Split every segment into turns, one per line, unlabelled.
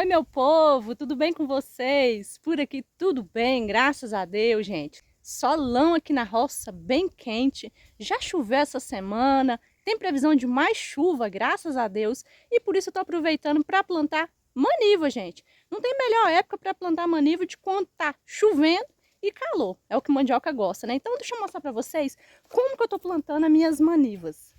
Oi, meu povo, tudo bem com vocês? Por aqui tudo bem, graças a Deus, gente. Solão aqui na roça, bem quente. Já choveu essa semana, tem previsão de mais chuva, graças a Deus. E por isso eu tô aproveitando para plantar maniva, gente. Não tem melhor época para plantar maniva de quando tá chovendo e calor. É o que mandioca gosta, né? Então deixa eu mostrar para vocês como que eu tô plantando as minhas manivas.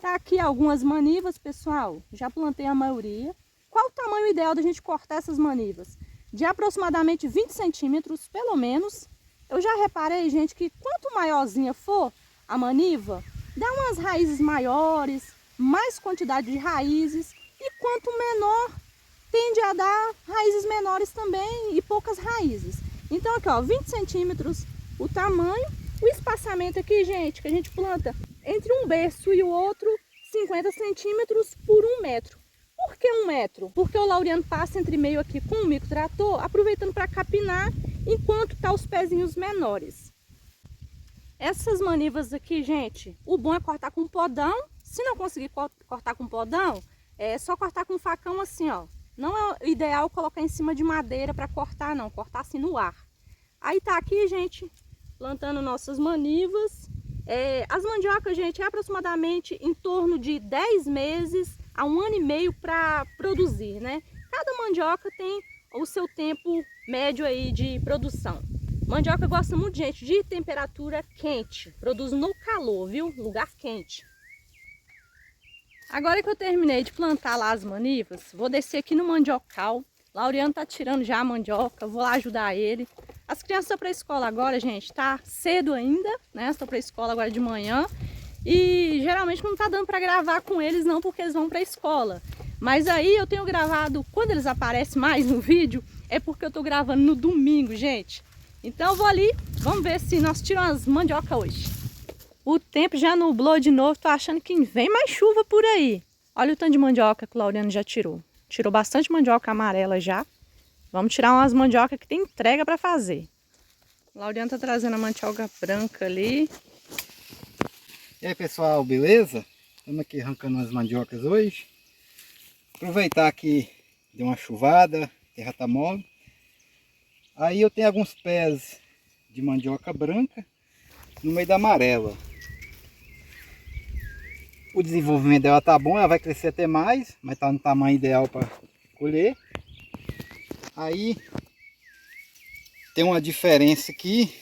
Tá aqui algumas manivas, pessoal. Já plantei a maioria. Qual o tamanho ideal da gente cortar essas manivas? De aproximadamente 20 centímetros, pelo menos. Eu já reparei, gente, que quanto maiorzinha for a maniva, dá umas raízes maiores, mais quantidade de raízes. E quanto menor, tende a dar raízes menores também e poucas raízes. Então aqui, ó, 20 centímetros o tamanho. O espaçamento aqui, gente, que a gente planta entre um berço e o outro, 50 centímetros por 1 metro. Por que 1 metro? Porque o Laureano passa entre meio aqui com o microtrator, aproveitando para capinar, enquanto tá os pezinhos menores. Essas manivas aqui, gente, o bom é cortar com podão. Se não conseguir cortar com podão, é só cortar com facão assim, ó. Não é ideal colocar em cima de madeira para cortar, não. Cortar assim no ar. Aí tá aqui, gente, plantando nossas manivas. As mandiocas, gente, é aproximadamente em torno de 10 meses a 1 ano e meio para produzir, né? Cada mandioca tem o seu tempo médio aí de produção. Mandioca gosta muito, gente, de temperatura quente. Produz no calor, viu? Lugar quente. Agora que eu terminei de plantar lá as manivas, vou descer aqui no mandiocal. Laureano tá tirando já a mandioca, vou lá ajudar ele. As crianças estão para a escola agora, gente, tá cedo ainda, né? Estão para a escola agora de manhã. E geralmente não tá dando para gravar com eles não, porque eles vão para a escola. Mas aí eu tenho gravado, quando eles aparecem mais no vídeo, é porque eu tô gravando no domingo, gente. Então eu vou ali, vamos ver se nós tiramos as mandioca hoje. O tempo já nublou de novo, tô achando que vem mais chuva por aí. Olha o tanto de mandioca que o Laureano já tirou. Tirou bastante mandioca amarela já. Vamos tirar umas mandioca que tem entrega para fazer. O Laureano tá trazendo a mandioca branca ali.
E aí, pessoal, beleza? Estamos aqui arrancando umas mandiocas hoje. Aproveitar que deu uma chuvada, a terra tá mole. Aí eu tenho alguns pés de mandioca branca no meio da amarela. O desenvolvimento dela tá bom, ela vai crescer até mais, mas tá no tamanho ideal para colher. Aí tem uma diferença aqui.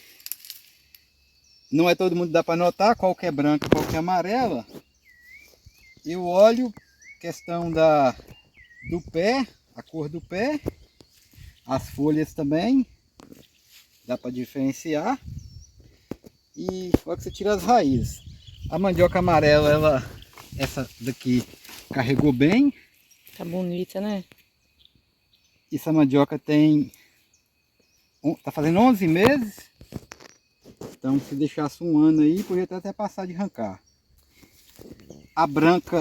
Não é todo mundo dá para notar qual que é branca, qual que é amarela. Eu olho questão do pé, a cor do pé, as folhas também, dá para diferenciar. E olha que você tira as raízes. A mandioca amarela, essa daqui carregou bem.
Tá bonita, né?
Essa mandioca tá fazendo 11 meses. Então se deixasse um ano aí, podia até passar de arrancar. A branca,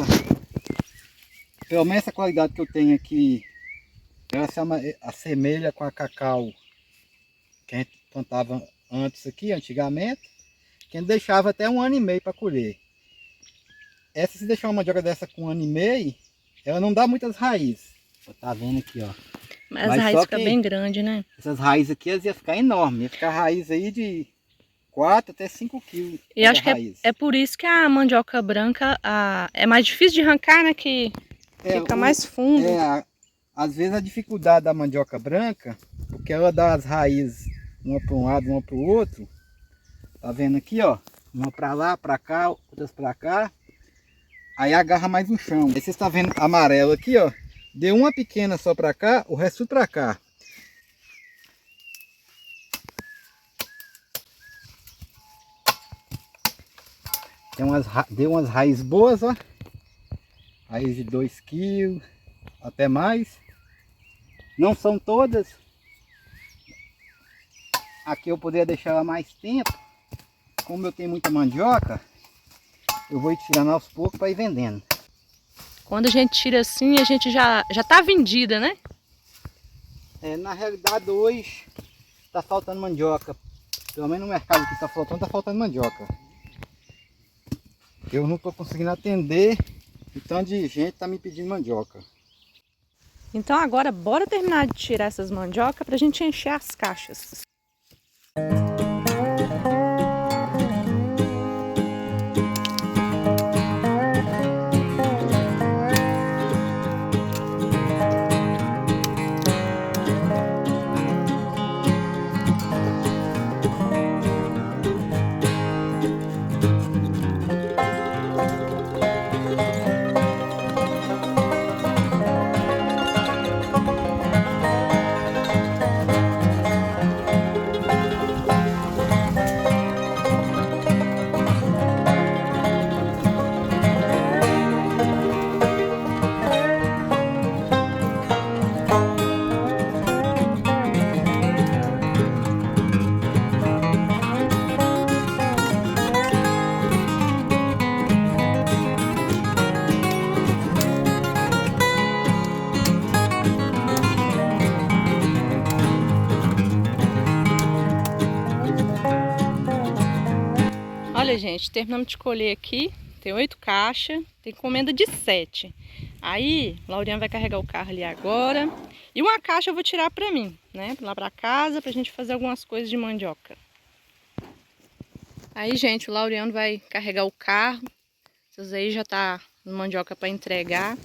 pelo menos essa qualidade que eu tenho aqui, ela se assemelha com a cacau que a gente plantava antes aqui, antigamente, que a gente deixava até 1 ano e meio para colher. Essa, se deixar uma mandioca dessa com 1 ano e meio, ela não dá muitas raízes. Você tá vendo aqui, ó.
Mas a raiz fica bem grande, né?
Essas raízes aqui, elas iam ficar enormes. Ia ficar raiz aí de 4 até 5 quilos.
E acho que é por isso que a mandioca branca é mais difícil de arrancar, né? Que fica mais fundo.
Às vezes a dificuldade da mandioca branca, porque ela dá as raízes uma para um lado, uma para o outro. Tá vendo aqui, ó? Uma para lá, para cá, outras para cá. Aí agarra mais no chão. Aí você está vendo amarelo aqui, ó. Deu uma pequena só para cá, o resto para cá. Deu umas raízes boas, ó. Raiz de 2 kg, até mais. Não são todas. Aqui eu poderia deixar ela mais tempo. Como eu tenho muita mandioca, eu vou ir tirando aos poucos para ir vendendo.
Quando a gente tira assim, a gente já tá vendida, né?
Na realidade hoje tá faltando mandioca. Pelo menos no mercado que tá faltando mandioca. Eu não tô conseguindo atender o tanto de gente tá me pedindo mandioca.
Então agora bora terminar de tirar essas mandioca pra gente encher as caixas. Olha, gente, terminamos de colher aqui. Tem 8 caixas, tem encomenda de 7. Aí, o Lauriano vai carregar o carro ali agora. E uma caixa eu vou tirar pra mim, né? Lá pra casa, pra gente fazer algumas coisas de mandioca. Aí, gente, o Lauriano vai carregar o carro. Essas aí já tá mandioca pra entregar.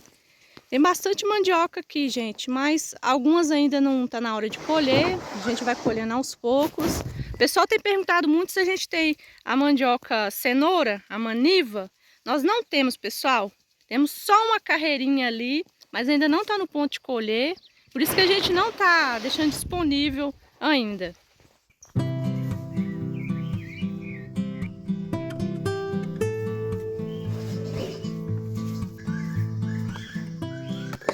Tem bastante mandioca aqui, gente, mas algumas ainda não tá na hora de colher. A gente vai colhendo aos poucos. O pessoal tem perguntado muito se a gente tem a mandioca cenoura, a maniva. Nós não temos, pessoal. Temos só uma carreirinha ali, mas ainda não tá no ponto de colher. Por isso que a gente não tá deixando disponível ainda.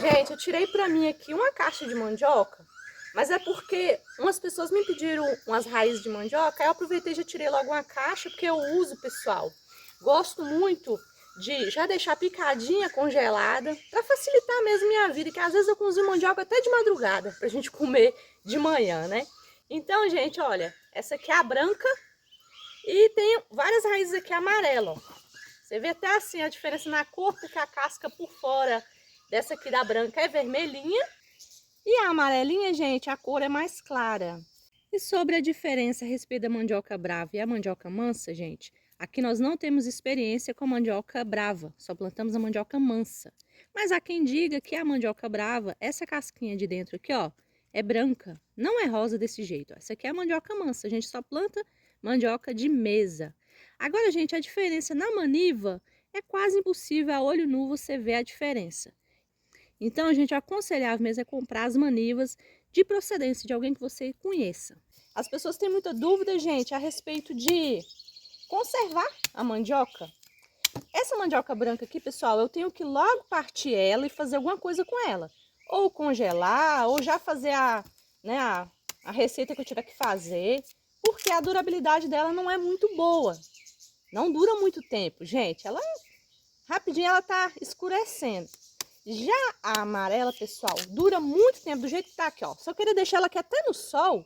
Gente, eu tirei pra mim aqui uma caixa de mandioca, mas é porque umas pessoas me pediram umas raízes de mandioca, aí eu aproveitei e já tirei logo uma caixa, porque eu uso, pessoal. Gosto muito de já deixar picadinha, congelada, pra facilitar mesmo minha vida, que às vezes eu cozinho mandioca até de madrugada, pra gente comer de manhã, né? Então, gente, olha, essa aqui é a branca e tem várias raízes aqui amarelas, ó. Você vê até assim a diferença na cor, porque a casca por fora dessa aqui da branca é vermelhinha. E a amarelinha, gente, a cor é mais clara. E sobre a diferença a respeito da mandioca brava e a mandioca mansa, gente, aqui nós não temos experiência com a mandioca brava, só plantamos a mandioca mansa. Mas há quem diga que a mandioca brava, essa casquinha de dentro aqui, ó, é branca, não é rosa desse jeito. Ó. Essa aqui é a mandioca mansa, a gente só planta mandioca de mesa. Agora, gente, a diferença na maniva é quase impossível a olho nu você ver a diferença. Então, a gente aconselhava mesmo é comprar as manivas de procedência de alguém que você conheça. As pessoas têm muita dúvida, gente, a respeito de conservar a mandioca. Essa mandioca branca aqui, pessoal, eu tenho que logo partir ela e fazer alguma coisa com ela. Ou congelar, ou já fazer a receita que eu tiver que fazer, porque a durabilidade dela não é muito boa. Não dura muito tempo, gente. Ela, rapidinho, ela tá escurecendo. Já a amarela, pessoal, dura muito tempo, do jeito que tá aqui, ó. Se eu querer deixar ela aqui até no sol,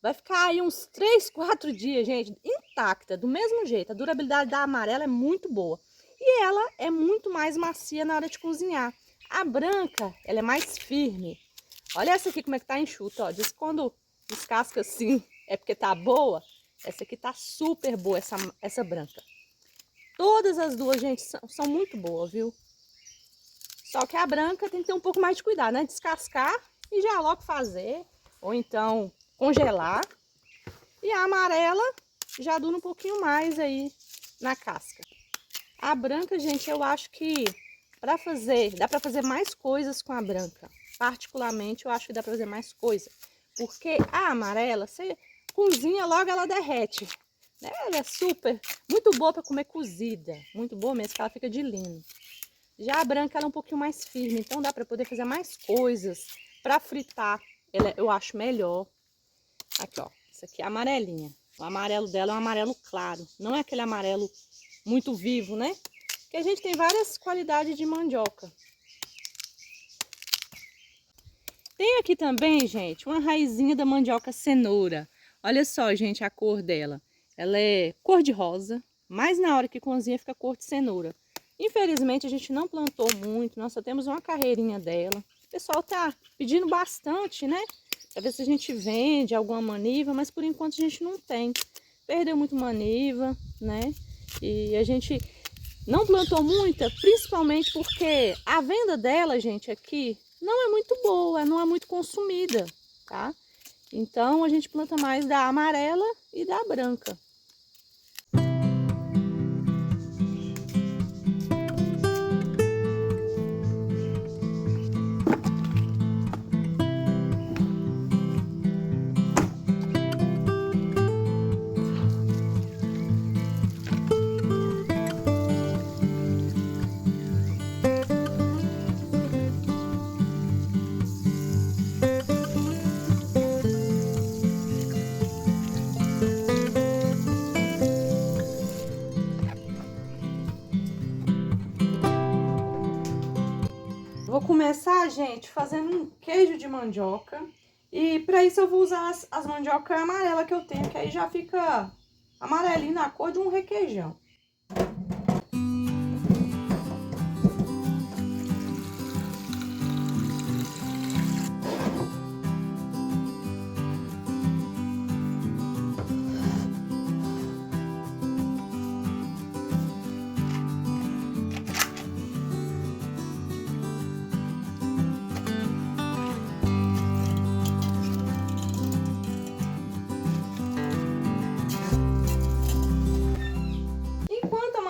vai ficar aí uns 3, 4 dias, gente, intacta, do mesmo jeito. A durabilidade da amarela é muito boa. E ela é muito mais macia na hora de cozinhar. A branca, ela é mais firme. Olha essa aqui como é que tá enxuta, ó. Diz que quando descasca assim, é porque tá boa. Essa aqui tá super boa, essa branca. Todas as duas, gente, são muito boas, viu? Só que a branca tem que ter um pouco mais de cuidado, né? Descascar e já logo fazer. Ou então congelar. E a amarela já dura um pouquinho mais aí na casca. A branca, gente, eu acho que dá pra fazer mais coisas com a branca. Particularmente, eu acho que dá pra fazer mais coisa. Porque a amarela, você cozinha logo, ela derrete. Ela é muito boa pra comer cozida. Muito boa mesmo, que ela fica de lino. Já a branca ela é um pouquinho mais firme, então dá para poder fazer mais coisas. Para fritar, eu acho melhor. Aqui, ó, essa aqui é a amarelinha. O amarelo dela é um amarelo claro, não é aquele amarelo muito vivo, né? Porque a gente tem várias qualidades de mandioca. Tem aqui também, gente, uma raizinha da mandioca cenoura. Olha só, gente, a cor dela. Ela é cor de rosa, mas na hora que cozinha fica cor de cenoura. Infelizmente a gente não plantou muito, nós só temos uma carreirinha dela. O pessoal tá pedindo bastante, né? Pra ver se a gente vende alguma maniva, mas por enquanto a gente não tem. Perdeu muito maniva, né? E a gente não plantou muita, principalmente porque a venda dela, gente, aqui não é muito boa, não é muito consumida, tá? Então a gente planta mais da amarela e da branca. Vou começar, gente, fazendo um queijo de mandioca. E para isso eu vou usar as mandioca amarela que eu tenho, que aí já fica amarelinho na cor de um requeijão.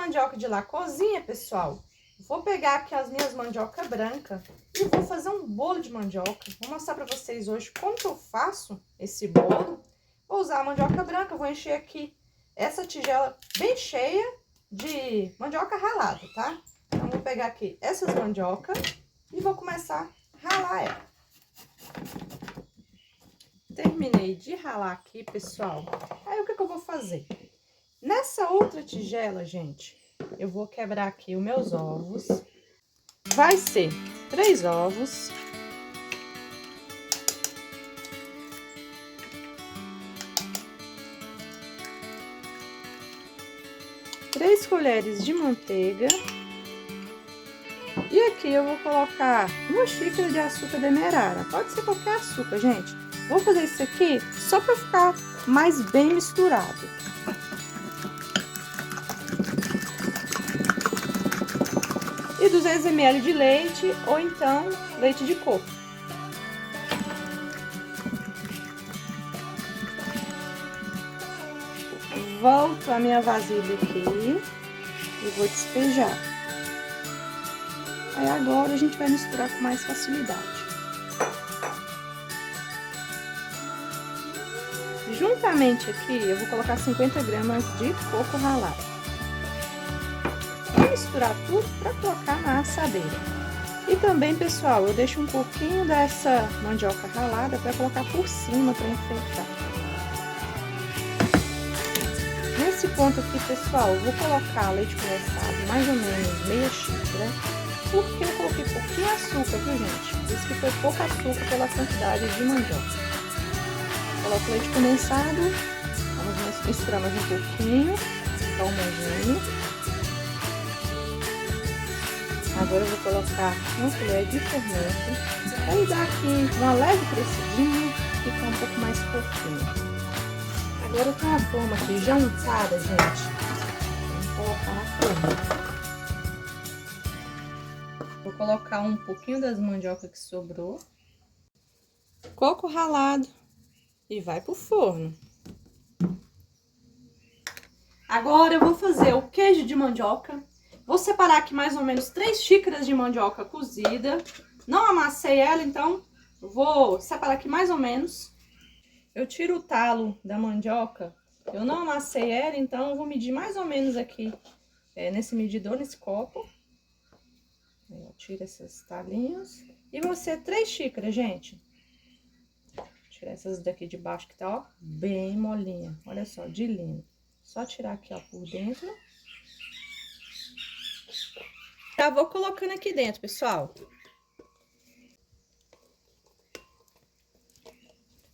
Mandioca de lá cozinha, pessoal, vou pegar aqui as minhas mandioca branca e vou fazer um bolo de mandioca. Vou mostrar para vocês hoje como que eu faço esse bolo. Vou usar a mandioca branca, vou encher aqui essa tigela bem cheia de mandioca ralada, tá? Então, vou pegar aqui essas mandioca e vou começar a ralar ela. Terminei de ralar aqui, pessoal. Aí, o que eu vou fazer? Nessa outra tigela, gente, eu vou quebrar aqui os meus ovos. Vai ser 3 ovos. Três colheres de manteiga. E aqui eu vou colocar 1 xícara de açúcar demerara. Pode ser qualquer açúcar, gente. Vou fazer isso aqui só para ficar mais bem misturado. E 200 ml de leite, ou então leite de coco. Volto a minha vasilha aqui e vou despejar. Aí agora a gente vai misturar com mais facilidade. Juntamente aqui eu vou colocar 50 gramas de coco ralado. Vou misturar tudo para colocar na assadeira. E também, pessoal, eu deixo um pouquinho dessa mandioca ralada para colocar por cima para enfeitar. Nesse ponto aqui, pessoal, eu vou colocar leite condensado, mais ou menos meia xícara, porque eu coloquei pouquinho açúcar, viu, gente? Por isso que foi pouco açúcar pela quantidade de mandioca. Coloco leite condensado, vamos misturar mais um pouquinho, ficar homogêneo. Agora eu vou colocar 1 colher de fermento, aí dá aqui uma leve crescidinha, fica um pouco mais fofinho. Agora eu tenho a forma aqui já untada, gente. Vou colocar na forma. Vou colocar um pouquinho das mandioca que sobrou, coco ralado e vai pro forno. Agora eu vou fazer o queijo de mandioca. Vou separar aqui mais ou menos 3 xícaras de mandioca cozida. Não amassei ela, então vou separar aqui mais ou menos. Eu tiro o talo da mandioca. Eu não amassei ela, então eu vou medir mais ou menos aqui nesse medidor, nesse copo. Eu tiro esses talinhos. E vão ser 3 xícaras, gente. Vou tirar essas daqui de baixo que tá, ó, bem molinha. Olha só, de linho. Só tirar aqui, ó, por dentro. Já vou colocando aqui dentro, pessoal.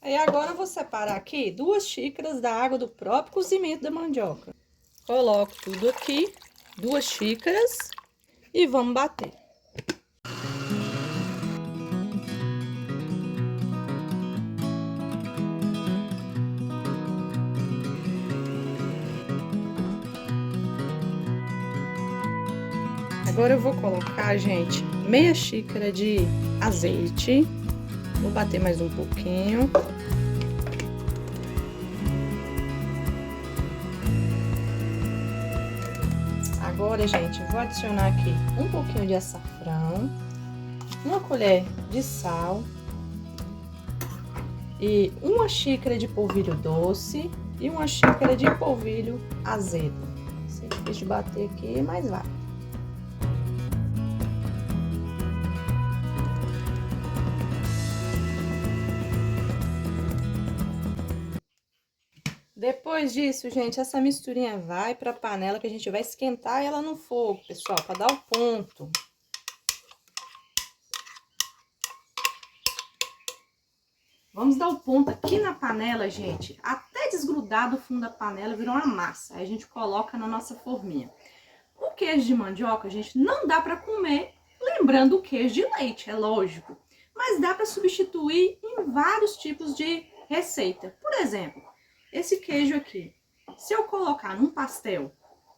Aí agora eu vou separar aqui 2 xícaras da água do próprio cozimento da mandioca. Coloco tudo aqui, 2 xícaras, e vamos bater. Agora eu vou colocar, gente, meia xícara de azeite. Vou bater mais um pouquinho. Agora, gente, vou adicionar aqui um pouquinho de açafrão, uma colher de sal e uma xícara de polvilho doce e uma xícara de polvilho azedo. É difícil de bater aqui, mas vai. Depois disso, gente, essa misturinha vai para a panela que a gente vai esquentar ela no fogo, pessoal, para dar o ponto. Vamos dar o ponto aqui na panela, gente, até desgrudar do fundo da panela, virar uma massa. Aí a gente coloca na nossa forminha. O queijo de mandioca, gente, não dá para comer lembrando o queijo de leite, é lógico. Mas dá para substituir em vários tipos de receita. Por exemplo, esse queijo aqui, se eu colocar num pastel,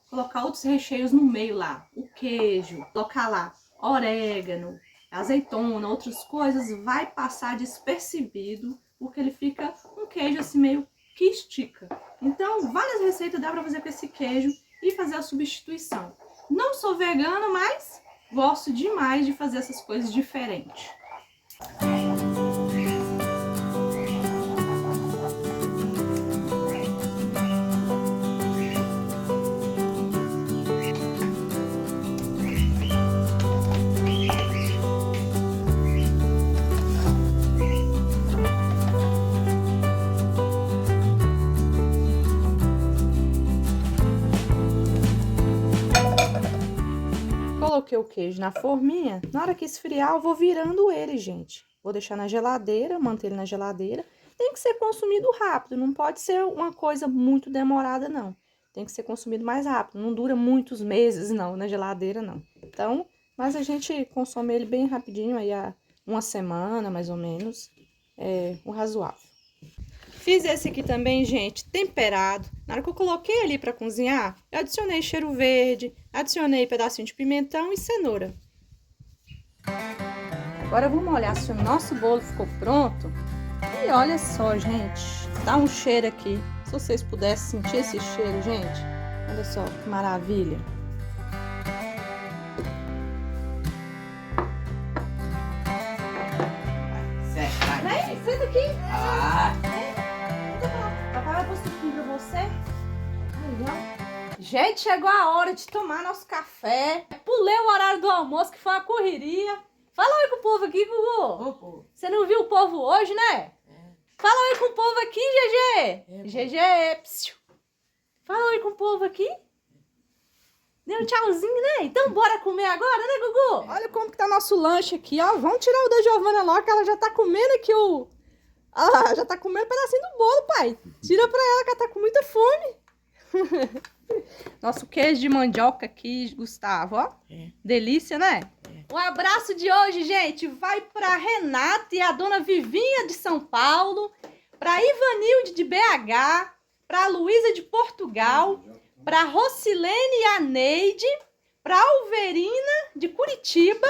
colocar outros recheios no meio lá, o queijo, colocar lá orégano, azeitona, outras coisas, vai passar despercebido, porque ele fica um queijo assim meio que estica. Então, várias receitas dá pra fazer com esse queijo e fazer a substituição. Não sou vegana, mas gosto demais de fazer essas coisas diferentes. Coloquei o queijo na forminha, na hora que esfriar eu vou virando ele, gente. Vou deixar na geladeira, manter ele na geladeira. Tem que ser consumido rápido, não pode ser uma coisa muito demorada, não. Tem que ser consumido mais rápido, não dura muitos meses, não, na geladeira, não. Então, mas a gente consome ele bem rapidinho, aí há uma semana, mais ou menos, é o razoável. Fiz esse aqui também, gente, temperado. Na hora que eu coloquei ali pra cozinhar, eu adicionei cheiro verde, adicionei pedacinho de pimentão e cenoura. Agora vamos olhar se o nosso bolo ficou pronto. E olha só, gente, dá um cheiro aqui. Se vocês pudessem sentir esse cheiro, gente, olha só que maravilha. Vem, senta aqui. Papai vai pôr um suquinho pra você. Gente, chegou a hora de tomar nosso café. Pulei o horário do almoço, que foi uma correria. Fala oi com o povo aqui, Gugu. Você não viu o povo hoje, né? Fala oi com o povo aqui, GG. GG. Psiu. Fala oi com o povo aqui. Deu um tchauzinho, né? Então bora comer agora, né, Gugu? Olha como que tá nosso lanche aqui, ó. Vamos tirar o da Giovana logo, que ela já tá comendo aqui o... Ah, já tá comendo um pedacinho do bolo, pai. Tira pra ela, que ela tá com muita fome. Nosso queijo de mandioca aqui, Gustavo, ó. Delícia, né? O abraço de hoje, gente, vai pra Renata e a dona Vivinha de São Paulo, pra Ivanilde de BH, pra Luísa de Portugal, pra Rocilene e a Neide, pra Alverina de Curitiba,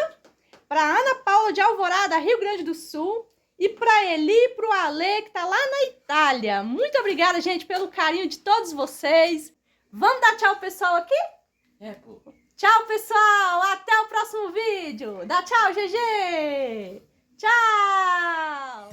pra Ana Paula de Alvorada, Rio Grande do Sul, e pra Eli e pro Ale, que tá lá na Itália. Muito obrigada, gente, pelo carinho de todos vocês. Vamos dar tchau, pessoal, aqui? Tchau, pessoal. Até o próximo vídeo. Dá tchau, GG. Tchau.